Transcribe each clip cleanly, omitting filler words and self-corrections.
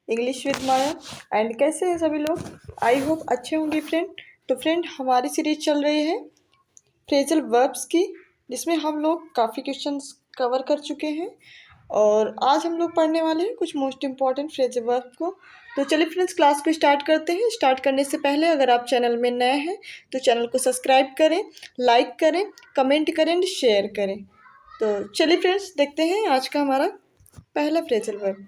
English with Maya. And कैसे हैं सभी लोग? आई होप अच्छे होंगे फ्रेंड। तो फ्रेंड, हमारी सीरीज चल रही है फ्रेजल वर्ब्स की, जिसमें हम लोग काफ़ी क्वेश्चंस कवर कर चुके हैं और आज हम लोग पढ़ने वाले हैं कुछ मोस्ट इंपॉर्टेंट फ्रेजल वर्ब को। तो चलिए फ्रेंड्स, क्लास को स्टार्ट करते हैं। स्टार्ट करने से पहले अगर आप चैनल में नए हैं तो चैनल को सब्सक्राइब करें, लाइक करें, कमेंट करें एंड शेयर करें। तो चलिए फ्रेंड्स, देखते हैं आज का हमारा पहला फ्रेजल वर्ब।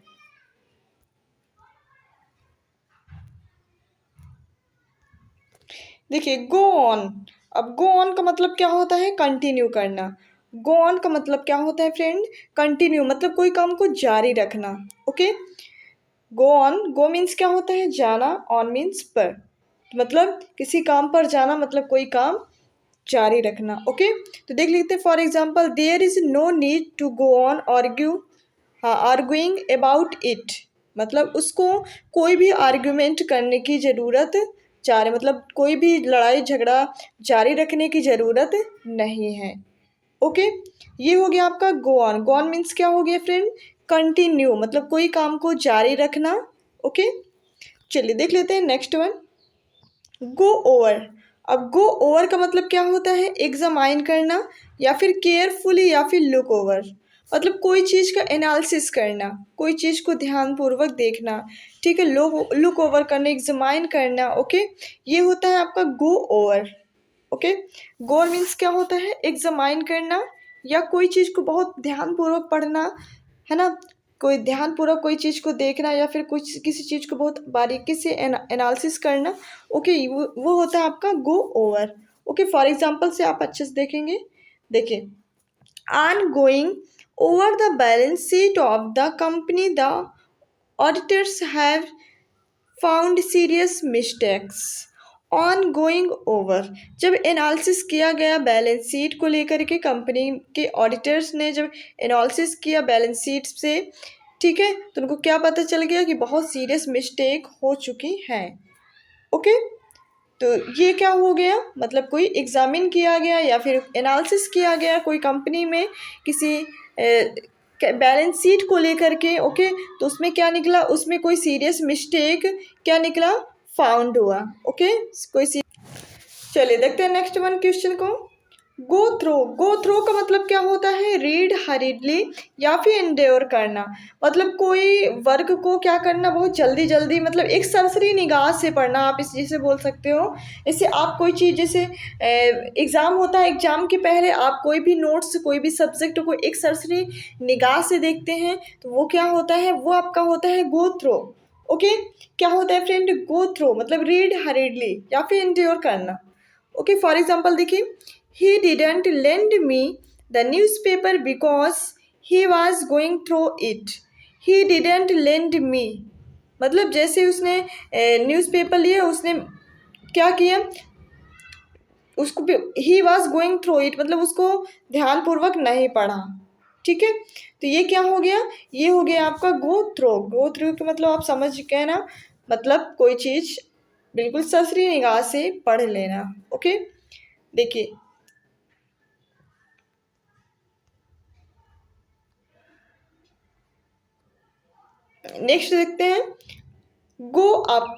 देखिए, गो ऑन। अब गो ऑन का मतलब क्या होता है? कंटिन्यू करना। गो ऑन का मतलब क्या होता है फ्रेंड? कंटिन्यू, मतलब कोई काम को जारी रखना। Okay, go on, go means क्या होता है? जाना, ऑन मीन्स पर, मतलब किसी काम पर जाना, मतलब कोई काम जारी रखना। ओके, तो देख लेते हैं। For example, there is no need to go on argue, हाँ, आर्ग्यूइंग अबाउट इट, मतलब उसको कोई भी आर्ग्यूमेंट करने की ज़रूरत जारी, मतलब कोई भी लड़ाई झगड़ा जारी रखने की ज़रूरत नहीं है। ओके, ये हो गया आपका go on. Go on means क्या हो गया फ्रेंड? कंटिन्यू, मतलब कोई काम को जारी रखना। ओके, चलिए देख लेते हैं नेक्स्ट वन, गो ओवर। अब गो ओवर का मतलब क्या होता है? एग्जामाइन करना, या फिर केयरफुली, या फिर लुक ओवर, मतलब कोई चीज़ का एनालिसिस करना, कोई चीज़ को ध्यानपूर्वक देखना। ठीक है, लुक ओवर करना, एग्जामाइन करना। ओके, ये होता है आपका गो ओवर। ओके, गो मीन्स क्या होता है? एग्जामाइन करना, या कोई चीज़ को बहुत ध्यानपूर्वक पढ़ना, है ना, कोई ध्यानपूर्वक कोई चीज़ को देखना, या फिर कुछ किसी चीज़ को बहुत बारीकी से एनालिसिस करना। ओके, वो होता है आपका go over. Okay, for example से आप अच्छे से देखेंगे। देखिए, on going over the balance sheet of the company, the auditors have found serious mistakes. On going over, जब एनालिसिस किया गया बैलेंस शीट को लेकर के, कंपनी के ऑडिटर्स ने जब एनालिसिस किया बैलेंस शीट से, ठीक है, तो उनको क्या पता चल गया कि बहुत सीरियस मिस्टेक हो चुकी हैं। ओके, तो ये क्या हो गया? मतलब कोई एग्जामिन किया गया या फिर एनालिसिस किया गया कोई कंपनी में किसी बैलेंस शीट को लेकर के। ओके, तो उसमें क्या निकला? उसमें कोई सीरियस मिस्टेक क्या निकला? फाउंड हुआ। ओके, कोई, चलिए देखते हैं नेक्स्ट वन क्वेश्चन को। गो थ्रो। गो थ्रो का मतलब क्या होता है? रीड हरीडली, या फिर एंड्योर करना, मतलब कोई वर्क को क्या करना? बहुत जल्दी जल्दी, मतलब एक सरसरी निगाह से पढ़ना, आप इस जैसे बोल सकते हो। जैसे आप कोई चीज़, जैसे एग्ज़ाम होता है, एग्ज़ाम के पहले आप कोई भी नोट्स, कोई भी सब्जेक्ट को एक सरसरी निगाह से देखते हैं, तो वो क्या होता है? वो आपका होता है गो थ्रो। ओके, क्या होता है फ्रेंड? गो थ्रो मतलब रीड हरीडली या फिर एंड्योर करना। ओके, फॉर एग्जाम्पल देखिए, he didn't lend me the news paper because he was going through it. He didn't lend me, मतलब जैसे उसने न्यूज़पेपर लिया, उसने क्या किया? उसको, he was going through it, मतलब उसको ध्यानपूर्वक नहीं पढ़ा। ठीक है, तो ये क्या हो गया? ये हो गया आपका गो थ्रो। गो थ्रू का मतलब आप समझ गए ना, मतलब कोई चीज़ बिल्कुल ससरी निगाह से पढ़ लेना। ओके, देखिए, नेक्स्ट देखते हैं, गो अप।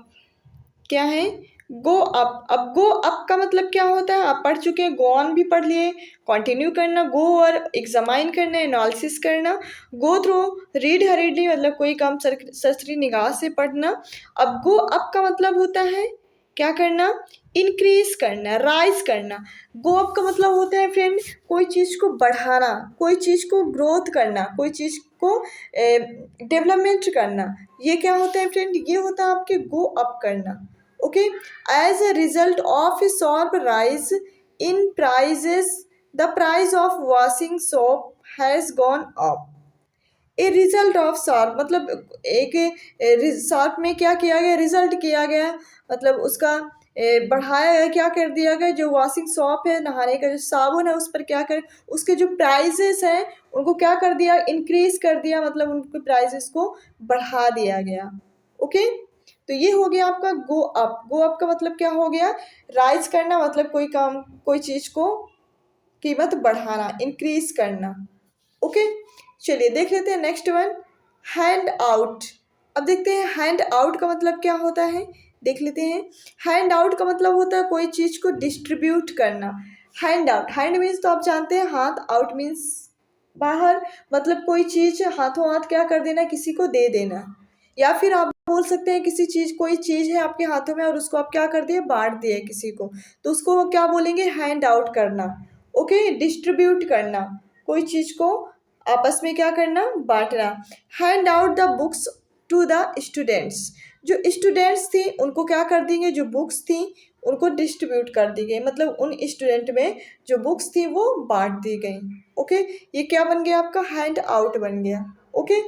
क्या है? Go up. अब गो अप का मतलब क्या होता है? आप पढ़ चुके हैं, गो ऑन भी पढ़ लिए, कंटिन्यू करना, गो और एग्जामाइन करना, एनालिसिस करना। गो थ्रू, रीड हरीडली, मतलब कोई काम सरसरी निगाह से पढ़ना। अब गो अप का मतलब होता है क्या करना? इंक्रीज करना, राइज करना। गो अप का मतलब होता है फ्रेंड, कोई चीज़ को बढ़ाना, कोई चीज़ को ग्रोथ करना, कोई चीज़ को डेवलपमेंट करना। ये क्या होता है फ्रेंड? ये होता है आपके गो अप करना। Okay, as a result of a sharp rise in prices, the price of washing soap has gone up। A result of sharp, मतलब एक शार्प में क्या किया गया? रिजल्ट किया गया, मतलब उसका बढ़ाया गया, क्या कर दिया गया? जो वॉशिंग सॉप है, नहाने का जो साबुन है, उस पर क्या कर, उसके जो प्राइजेस हैं उनको क्या कर दिया? इंक्रीज कर दिया, मतलब उनके प्राइजेस को बढ़ा दिया गया। ओके, तो ये हो गया आपका गो अप। गो अप का मतलब क्या हो गया? राइज करना, मतलब कोई काम, कोई चीज़ को कीमत बढ़ाना, इंक्रीज करना। ओके, चलिए देख लेते हैं नेक्स्ट वन, हैंड आउट। अब देखते हैं हैंड आउट का मतलब क्या होता है, देख लेते हैं। हैंड आउट का मतलब होता है कोई चीज़ को डिस्ट्रीब्यूट करना। हैंड आउट, हैंड मीन्स तो आप जानते हैं हाथ, आउट मीन्स बाहर, मतलब कोई चीज़ हाथों हाथ क्या कर देना, किसी को दे देना। या फिर आप बोल सकते हैं किसी चीज़, कोई चीज़ है आपके हाथों में और उसको आप क्या कर दिए, बांट दिए किसी को, तो उसको क्या बोलेंगे, हैंड आउट करना। ओके, डिस्ट्रीब्यूट करना, कोई चीज़ को आपस में क्या करना, बांटना। Hand out the books to the students, जो स्टूडेंट्स थी उनको क्या कर देंगे, जो बुक्स थी उनको डिस्ट्रीब्यूट कर दी गई, मतलब उन स्टूडेंट में जो बुक्स थी वो बांट दी गई। ओके, ये क्या बन गया आपका, हैंड आउट बन गया। ओके,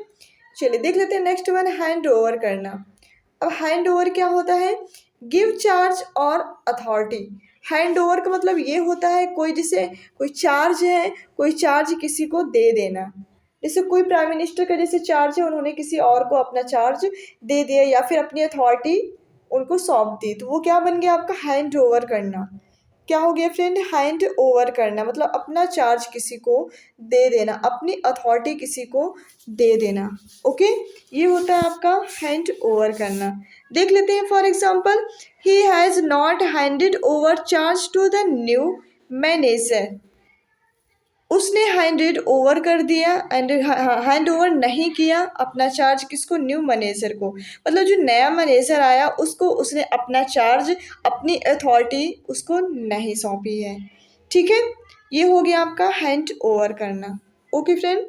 चलिए देख लेते हैं नेक्स्ट वन, हैंड ओवर करना। अब हैंड ओवर क्या होता है, गिव चार्ज और अथॉरिटी। हैंड ओवर का मतलब ये होता है कोई, जैसे कोई चार्ज है, कोई चार्ज किसी को दे देना। जैसे कोई प्राइम मिनिस्टर का जैसे चार्ज है, उन्होंने किसी और को अपना चार्ज दे दिया या फिर अपनी अथॉरिटी उनको सौंप दी, तो वो क्या बन गया आपका, हैंड ओवर करना। क्या हो गया फ्रेंड, हैंड ओवर करना मतलब अपना चार्ज किसी को दे देना, अपनी अथॉरिटी किसी को दे देना। ओके, ये होता है आपका हैंड ओवर करना। देख लेते हैं for example, he has not handed over charge to the new manager. उसने हैंडेड ओवर कर दिया, हैंड ओवर नहीं किया अपना चार्ज किसको, न्यू मैनेजर को, मतलब जो नया मैनेजर आया उसको उसने अपना चार्ज, अपनी अथॉरिटी उसको नहीं सौंपी है। ठीक है, ये हो गया आपका हैंड ओवर करना। ओके फ्रेंड,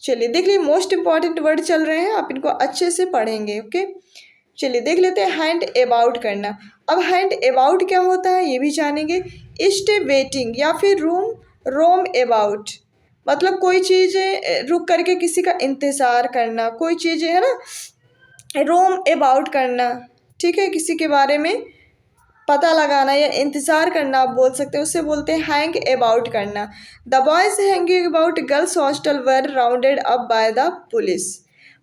चलिए देख लीजिए, मोस्ट इंपॉर्टेंट वर्ड चल रहे हैं, आप इनको अच्छे से पढ़ेंगे। ओके, चलिए देख लेते हैं हैंड अबाउट करना। अब हैंड अबाउट क्या होता है ये भी जानेंगे। स्टे वेटिंग या फिर रोम अबाउट, मतलब कोई चीज़ रुक करके किसी का इंतज़ार करना, कोई चीज़ है ना, रोम अबाउट करना। ठीक है, किसी के बारे में पता लगाना या इंतज़ार करना आप बोल सकते हो, उससे बोलते हैं हैंग अबाउट करना। The boys hanging about girls hostel were rounded up by the police,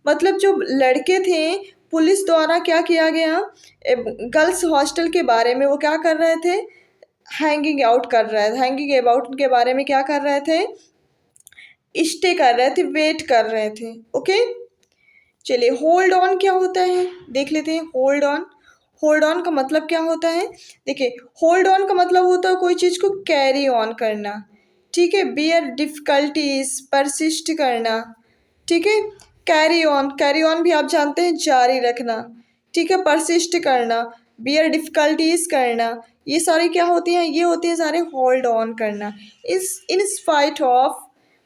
मतलब जो लड़के थे पुलिस द्वारा क्या किया गया, गर्ल्स हॉस्टल के बारे में वो क्या कर रहे थे, हैंगिंग आउट कर रहे थे, हैंगिंग अबाउट के बारे में क्या कर रहे थे, स्टे कर रहे थे, वेट कर रहे थे। ओके, चलिए होल्ड ऑन क्या होता है देख लेते हैं। होल्ड ऑन, होल्ड ऑन का मतलब क्या होता है, देखिए होल्ड ऑन का मतलब होता है कोई चीज़ को कैरी ऑन करना। ठीक है, बियर डिफ़िकल्टीज, परसिस्ट करना। ठीक है, कैरी ऑन, कैरी ऑन भी आप जानते हैं जारी रखना। ठीक है, परसिस्ट करना, बियर डिफ़िकल्टीज करना, ये सारी क्या होती हैं, ये होती है सारे होल्ड ऑन करना। इस इन spite of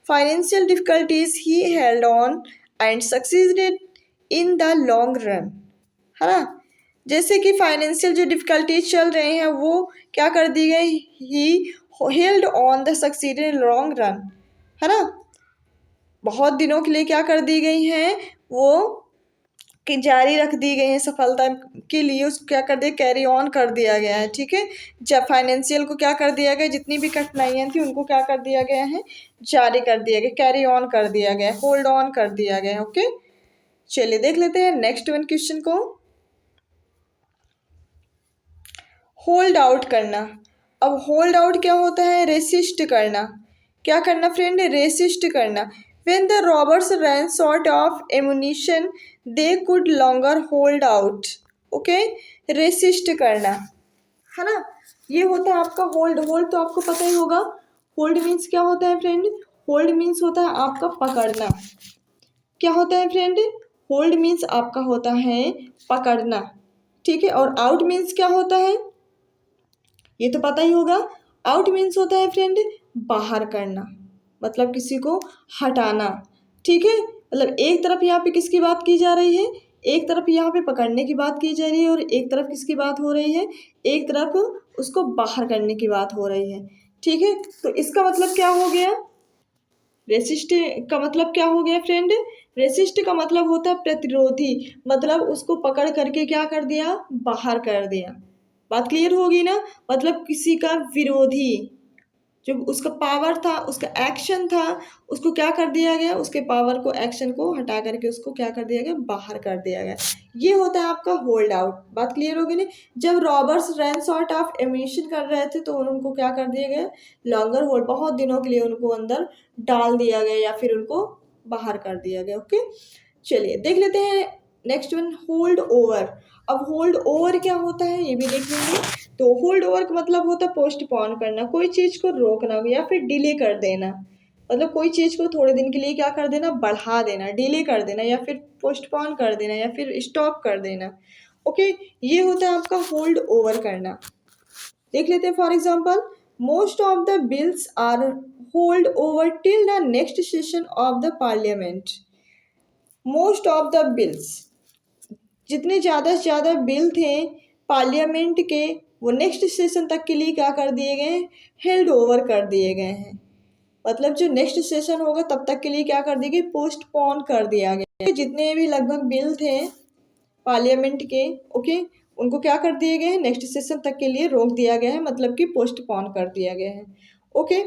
financial difficulties he held on and succeeded in the long run, है ना। जैसे कि फाइनेंशियल जो डिफ़िकल्टीज चल रहे हैं वो क्या कर दी गई, he held on the succeeded in long run, है ना, बहुत दिनों के लिए क्या कर दी गई हैं वो, कि जारी रख दी गई हैं, सफलता के लिए उसको क्या कर दिया, कैरी ऑन कर दिया गया है। ठीक है, जब फाइनेंशियल को क्या कर दिया गया, जितनी भी कठिनाइयाँ थी उनको क्या कर दिया गया है, जारी कर दिया गया, कैरी ऑन कर दिया गया, होल्ड ऑन कर दिया गया। ओके, चलिए देख लेते हैं नेक्स्ट वन क्वेश्चन को, होल्ड आउट करना। अब होल्ड आउट क्या होता है, रेसिस्ट करना। क्या करना फ्रेंड, रेसिस्ट करना। When the robbers ran short of ammunition they could longer hold out. Okay, resist करना, है ना, ये होता है आपका होल्ड। होल्ड तो आपको पता ही होगा, होल्ड मीन्स क्या होता है फ्रेंड, होल्ड मीन्स होता है आपका पकड़ना। क्या होता है फ्रेंड, होल्ड मीन्स आपका होता है पकड़ना। ठीक है, और आउट मीन्स क्या होता है, ये तो पता ही होगा। आउट मीन्स होता है फ्रेंड बाहर करना, मतलब किसी को हटाना। ठीक है, मतलब एक तरफ यहाँ पे किसकी बात की जा रही है, एक तरफ यहाँ पे पकड़ने की बात की जा रही है और एक तरफ किसकी बात हो रही है, एक तरफ उसको बाहर करने की बात हो रही है। ठीक है, तो इसका मतलब क्या हो गया, रेसिस्ट का मतलब क्या हो गया फ्रेंड, रेसिस्ट का मतलब होता है प्रतिरोधी, मतलब उसको पकड़ करके क्या कर दिया, बाहर कर दिया। बात क्लियर होगी ना, मतलब किसी का विरोधी, जो उसका पावर था, उसका एक्शन था, उसको क्या कर दिया गया, उसके पावर को, एक्शन को हटा करके उसको क्या कर दिया गया, बाहर कर दिया गया। ये होता है आपका होल्ड आउट। बात क्लियर होगी ना, जब robbers ran short of emission कर रहे थे तो उनको क्या कर दिया गया, लॉन्गर होल्ड, बहुत दिनों के लिए उनको अंदर डाल दिया गया या फिर उनको बाहर कर दिया गया। ओके, चलिए देख लेते हैं नेक्स्ट वन होल्ड ओवर। अब होल्ड ओवर क्या होता है ये भी देख लेंगे। तो होल्ड ओवर का मतलब होता है पोस्टपोन करना, कोई चीज़ को रोकना या फिर डिले कर देना। मतलब कोई चीज़ को थोड़े दिन के लिए क्या कर देना, बढ़ा देना, डिले कर देना या फिर पोस्टपोन कर देना या फिर स्टॉप कर देना। ओके, ये होता है आपका होल्ड ओवर करना। देख लेते हैं for example, most of the bills are hold over till the next session of the parliament. Most of the bills, जितने ज़्यादा से ज़्यादा बिल थे पार्लियामेंट के, वो नेक्स्ट सेशन तक के लिए क्या कर दिए गए हैं, हेल्ड ओवर कर दिए गए हैं। मतलब जो नेक्स्ट सेशन होगा तब तक के लिए क्या कर दिए गए, पोस्टपोन कर दिया गया। जितने भी लगभग बिल थे पार्लियामेंट के, ओके, उनको क्या कर दिए गए हैं, नेक्स्ट सेशन तक के लिए रोक दिया गया है, मतलब कि पोस्टपोन कर दिया गया है। ओके,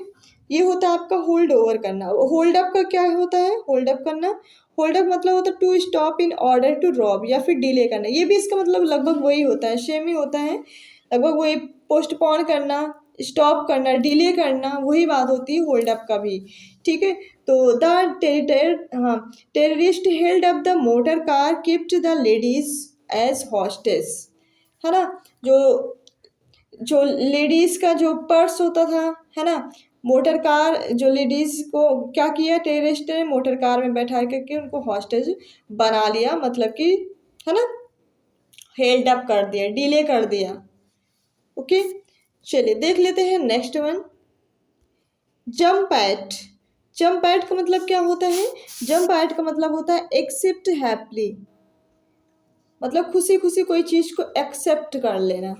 ये होता है आपका होल्ड ओवर करना। होल्ड अप का क्या होता है, होल्ड अप करना, होल्ड अप मतलब होता है to stop in order to rob या फिर डिले करना। ये भी इसका मतलब लगभग वही होता है, सेम ही होता है, लगभग वही। पोस्टपोन करना, स्टॉप करना, डिले करना, वही बात होती है होल्ड अप का भी। ठीक है, तो terrorist held up the motor car, kept the ladies as hostage. है ना, जो जो लेडीज का जो पर्स होता था, है ना, मोटर कार, जो लेडीज को क्या किया टेररिस्ट ने, मोटर कार में बैठा करके उनको हॉस्टेज बना लिया, मतलब कि, है ना, हेल्ड अप कर दिया, डिले कर दिया। ओके, चलिए देख लेते हैं next one, jump eight. Jump eight का मतलब क्या होता है, जंप एट का मतलब होता है एक्सेप्ट हैप्पली, मतलब खुशी खुशी कोई चीज़ को एक्सेप्ट कर लेना।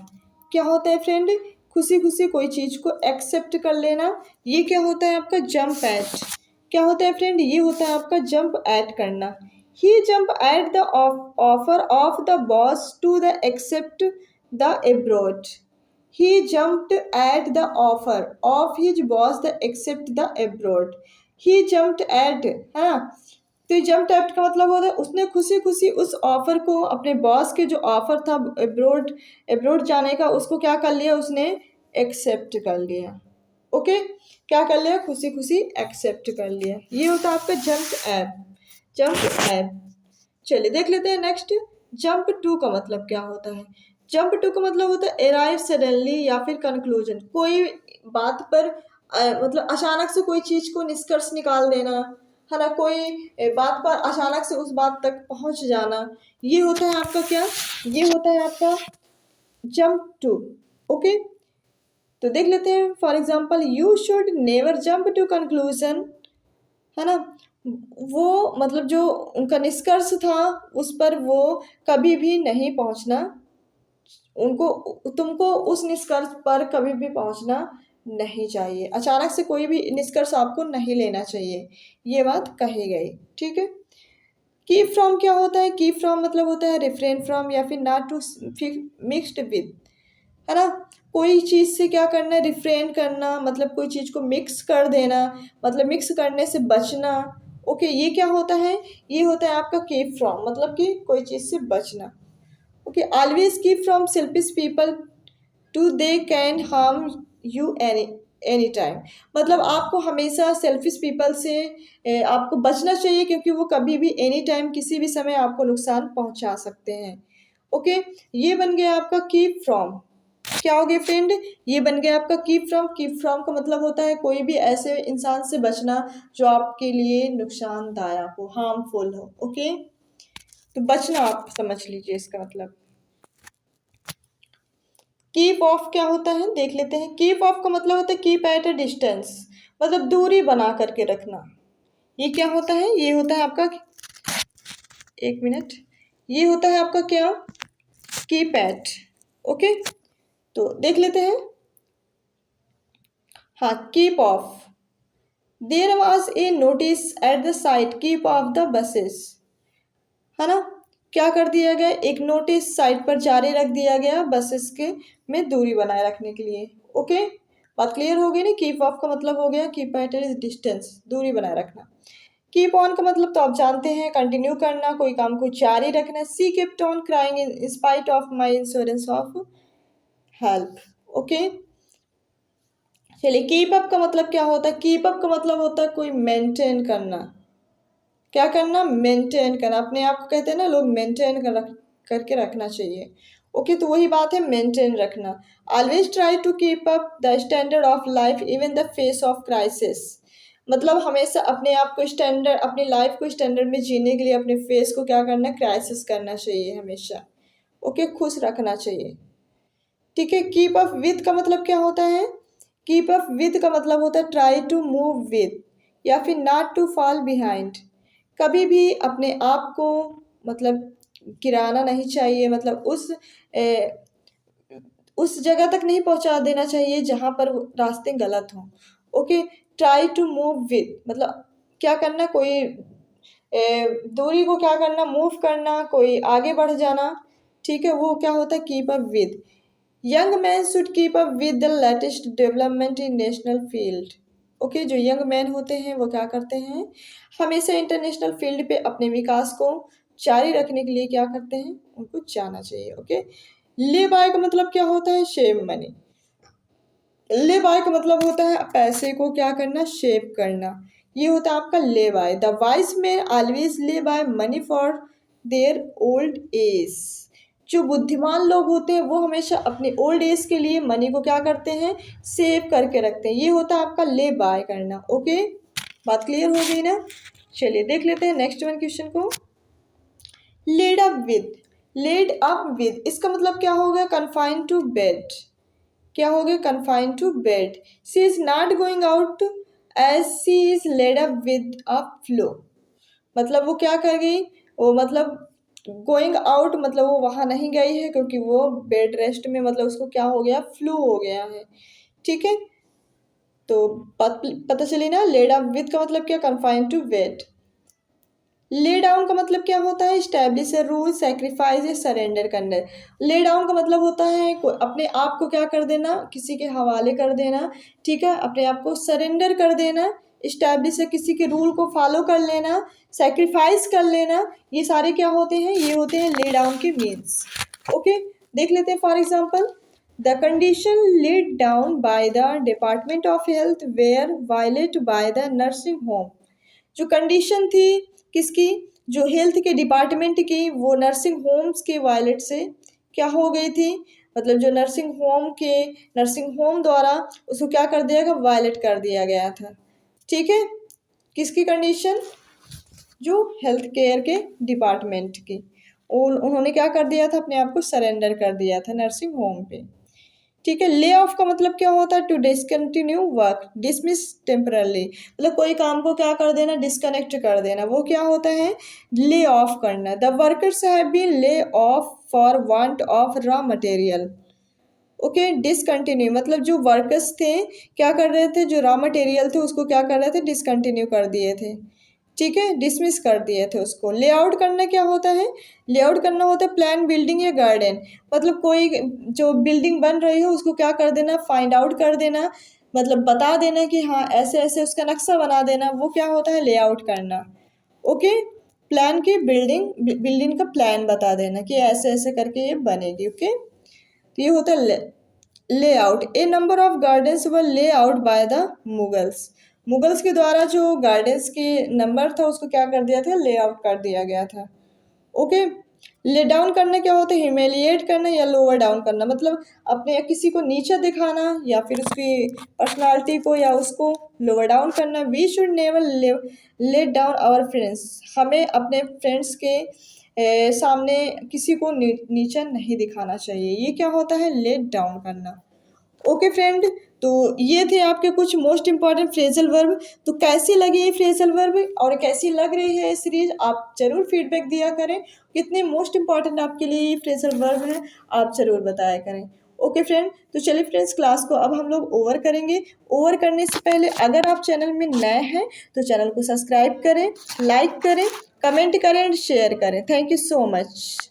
क्या होता है फ्रेंड, खुशी खुशी कोई चीज़ को एक्सेप्ट कर लेना, ये क्या होता है आपका जंप एट। क्या होता है फ्रेंड, ये होता है आपका जंप एट करना। He jump at the offer of the boss to the accept the abroad. He jumped at the offer of his boss to accept the abroad. He jumped at, है ना, तो jump eight का मतलब होता है उसने खुशी खुशी उस ऑफर को, अपने बॉस के जो ऑफर था एब्रोड, एब्रोड जाने का, उसको क्या कर लिया, उसने एक्सेप्ट कर लिया। ओके, क्या कर लिया, खुशी खुशी एक्सेप्ट कर लिया। ये होता है आपका जंप ऐप, जंप ऐप। चलिए देख लेते हैं नेक्स्ट, जंप टू का मतलब क्या होता है। जंप टू का मतलब होता है अराइव सडनली या फिर कंक्लूजन, कोई बात पर मतलब अचानक से कोई चीज़ को निष्कर्ष निकाल देना, है ना, कोई बात पर अचानक से उस बात तक पहुंच जाना, ये होता है आपका क्या, ये होता है आपका जंप टू। ओके, तो देख लेते हैं for example, you should never jump to conclusion, है ना, वो मतलब जो उनका निष्कर्ष था उस पर वो कभी भी नहीं पहुंचना, उनको, तुमको उस निष्कर्ष पर कभी भी पहुंचना नहीं चाहिए, अचानक से कोई भी निष्कर्ष आपको नहीं लेना चाहिए, ये बात कही गई। ठीक है, कीप फ्रॉम क्या होता है, कीप फ्रॉम मतलब होता है रिफ्रेन फ्रॉम या फिर नॉट टू मिक्स्ड विद, है ना, कोई चीज़ से क्या करना है, रिफ्रेन करना, मतलब कोई चीज़ को मिक्स कर देना, मतलब मिक्स करने से बचना। ओके, ये क्या होता है, ये होता है आपका कीप फ्रॉम, मतलब कि कोई चीज़ से बचना। Okay, always keep from selfish people to they can harm you any time, मतलब आपको हमेशा सेल्फिश पीपल से आपको बचना चाहिए, क्योंकि वो कभी भी एनी टाइम किसी भी समय आपको नुकसान पहुंचा सकते हैं। ओके, ये बन गया आपका कीप फ्रॉम। क्या हो गया फ्रेंड, ये बन गया आपका कीप फ्रॉम। कीप फ्रॉम का मतलब होता है कोई भी ऐसे इंसान से बचना जो आपके लिए नुकसानदायक हो, हार्मफुल हो। ओके, तो बचना आप समझ लीजिए इसका मतलब। कीप ऑफ क्या होता है देख लेते हैं। कीप ऑफ का मतलब होता है कीप एट अ डिस्टेंस, मतलब दूरी बना करके रखना। ये क्या होता है, ये होता है आपका, एक मिनट, ये होता है आपका क्या, कीप एट। ओके, तो देख लेते हैं। हाँ, keep off, there was a notice at the site keep off the buses, है ना, क्या कर दिया गया, एक नोटिस साइट पर जारी रख दिया गया बसेस के में दूरी बनाए रखने के लिए। ओके, बात क्लियर हो गई ना, कीप ऑफ का मतलब हो गया कीप एट ए डिस्टेंस, दूरी बनाए रखना। कीप ऑन का मतलब तो आप जानते हैं कंटिन्यू करना, कोई काम को जारी रखना। She kept on crying in spite of my insurance of help. Okay, चलिए कीप अप का मतलब क्या होता है, कीप अप का मतलब होता है कोई मेंटेन करना, क्या करना, मेंटेन करना, अपने आप को कहते हैं ना लोग मेंटेन करके रखना चाहिए। ओके, तो वही बात है मेंटेन रखना। Always try to keep up the standard of life even the face of crisis. मतलब हमेशा अपने आप को स्टैंडर्ड, अपनी लाइफ को स्टैंडर्ड में जीने के लिए अपने फेस को क्या करना, क्राइसिस करना चाहिए हमेशा। ओके, खुश रखना चाहिए। ठीक है, कीप अप विद का मतलब क्या होता है, कीप अप विद का मतलब होता है ट्राई टू मूव विद, या फिर नॉट टू फॉल बिहाइंड। कभी भी अपने आप को मतलब गिराना नहीं चाहिए, मतलब उस जगह तक नहीं पहुंचा देना चाहिए जहां पर वो रास्ते गलत हों। Okay, try to move with मतलब क्या करना, कोई दूरी को क्या करना, मूव करना, कोई आगे बढ़ जाना। ठीक है, वो क्या होता है, keep up with. Young man should keep up with the latest development in national field. Okay, जो यंग मैन होते हैं वो क्या करते हैं, हमेशा इंटरनेशनल फील्ड पे अपने विकास को जारी रखने के लिए क्या करते हैं, उनको जाना चाहिए। ओके, ले बाय का मतलब क्या होता है, शेव मनी। ले बाय का मतलब होता है पैसे को क्या करना, शेव करना। ये होता है आपका lay by. The wise man always lay by money for their old age. जो बुद्धिमान लोग होते हैं वो हमेशा अपने ओल्ड एज के लिए मनी को क्या करते हैं, सेव करके रखते हैं। ये होता है आपका ले बाय करना। ओके, बात क्लियर हो गई ना। चलिए देख लेते हैं नेक्स्ट वन क्वेश्चन को। Laid up with, laid up with इसका मतलब क्या होगा, कन्फाइन टू बेड। क्या हो गया, confine to bed. She is not going out as she is laid up with a flu. मतलब वो क्या कर गई, वो मतलब गोइंग आउट मतलब वो वहाँ नहीं गई है क्योंकि वो बेड रेस्ट में, मतलब उसको क्या हो गया, फ्लू हो गया है। ठीक है, तो पता चली ना, लेड अप विद का मतलब क्या, confine to bed. Lay down का मतलब क्या होता है, स्टैब्लिश ए रूल, सेक्रीफाइस या सरेंडर करना। ले डाउन का मतलब होता है अपने आप को क्या कर देना, किसी के हवाले कर देना। ठीक है, अपने आप को सरेंडर कर देना। स्टैब्लिश है किसी के रूल को फॉलो कर लेना, सेक्रीफाइस कर लेना। ये सारे क्या होते हैं, ये होते हैं ले डाउन के मीन्स। ओके, देख लेते हैं for example, the condition laid down by the department of health were violate by the nursing home. जो कंडीशन थी किसकी, जो हेल्थ के डिपार्टमेंट की, वो नर्सिंग होम्स के वायलेट से क्या हो गई थी, मतलब जो नर्सिंग होम द्वारा उसको क्या कर दिया गया, वायलेट कर दिया गया था। ठीक है, किसकी कंडीशन, जो हेल्थ केयर के डिपार्टमेंट की, उन्होंने क्या कर दिया था, अपने आप को सरेंडर कर दिया था नर्सिंग होम पे। ठीक है, ले ऑफ का मतलब क्या होता है, to discontinue work, dismiss temporarily. मतलब कोई काम को क्या कर देना, डिसकनेक्ट कर देना, वो क्या होता है, ले ऑफ करना। The workers have been lay off for want of raw material. Okay, discontinue मतलब जो वर्कर्स थे क्या कर रहे थे, जो रॉ मटेरियल थे उसको क्या कर रहे थे, डिसकंटिन्यू कर दिए थे। ठीक है, डिसमिस कर दिए थे उसको। लेआउट करना क्या होता है, लेआउट करना होता है प्लान, बिल्डिंग या गार्डन। मतलब कोई जो बिल्डिंग बन रही है उसको क्या कर देना, फाइंड आउट कर देना, मतलब बता देना कि हाँ ऐसे ऐसे उसका नक्शा बना देना, वो क्या होता है, लेआउट करना। ओके, प्लान की बिल्डिंग का प्लान बता देना कि ऐसे ऐसे करके ये बनेगी। ओके, तो ये होता है layout. A number of gardens were lay out by the Mughals. Mughals के द्वारा जो गार्डन्स की नंबर था उसको क्या कर दिया था, ले आउट कर दिया गया था। ओके, ले डाउन करना क्या होता है, ह्यूमिलिएट करना या लोअर डाउन करना। मतलब अपने किसी को नीचे दिखाना या फिर उसकी पर्सनालिटी को या उसको लोअर डाउन करना। We should never let down our friends. हमें अपने फ्रेंड्स के सामने किसी को नीचा नहीं दिखाना चाहिए। ये क्या होता है, लेट डाउन करना। ओके फ्रेंड, तो ये थे आपके कुछ मोस्ट इंपॉर्टेंट फ्रेजल वर्ब। तो कैसी लगी ये फ्रेजल वर्ब और कैसी लग रही है ये सीरीज, आप जरूर फीडबैक दिया करें। कितने मोस्ट इंपॉर्टेंट आपके लिए ये फ्रेजल वर्ब है, आप जरूर बताया करें। ओके फ्रेंड, तो चलिए फ्रेंड्स, क्लास को अब हम लोग ओवर करेंगे। ओवर करने से पहले अगर आप चैनल में नए हैं तो चैनल को सब्सक्राइब करें, लाइक करें, कमेंट करें एंड शेयर करें। Thank you so much.